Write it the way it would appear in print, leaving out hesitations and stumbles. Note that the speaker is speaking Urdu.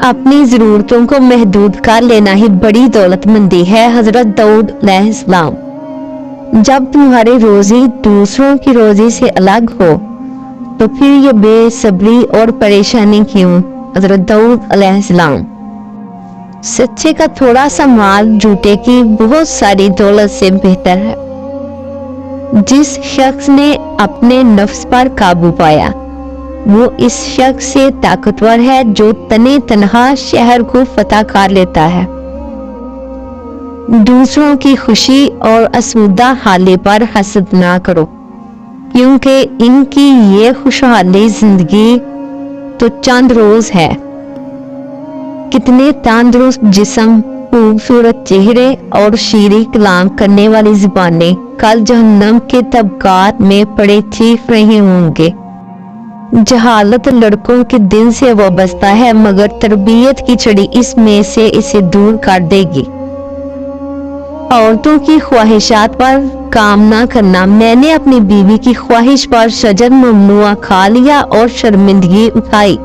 اپنی ضرورتوں کو محدود کر لینا ہی بڑی دولت مندی ہے۔ حضرت داؤد علیہ السلام: جب تمہاری روزی دوسروں کی روزی سے الگ ہو تو پھر یہ بے صبری اور پریشانی کیوں؟ حضرت داؤد علیہ السلام: سچے کا تھوڑا سا مال جھوٹے کی بہت ساری دولت سے بہتر ہے۔ جس شخص نے اپنے نفس پر قابو پایا وہ اس شخص سے طاقتور ہے جو تنے تنہا شہر کو فتح کر لیتا ہے۔ دوسروں کی خوشی اور آسودہ حالی پر حسد نہ کرو، کیونکہ ان کی یہ خوشحالی زندگی تو چند روز ہے۔ کتنے تندرست جسم، خوبصورت چہرے اور شیریں کلام کرنے والی زبانیں کل جہنم کے طبقات میں پڑے چیخ رہے ہوں گے۔ جہالت لڑکوں کے دل سے وابستہ ہے، مگر تربیت کی چھڑی اس میں سے اسے دور کر دے گی۔ عورتوں کی خواہشات پر کام نہ کرنا۔ میں نے اپنی بیوی کی خواہش پر شجر ممنوعہ کھا لیا اور شرمندگی اٹھائی۔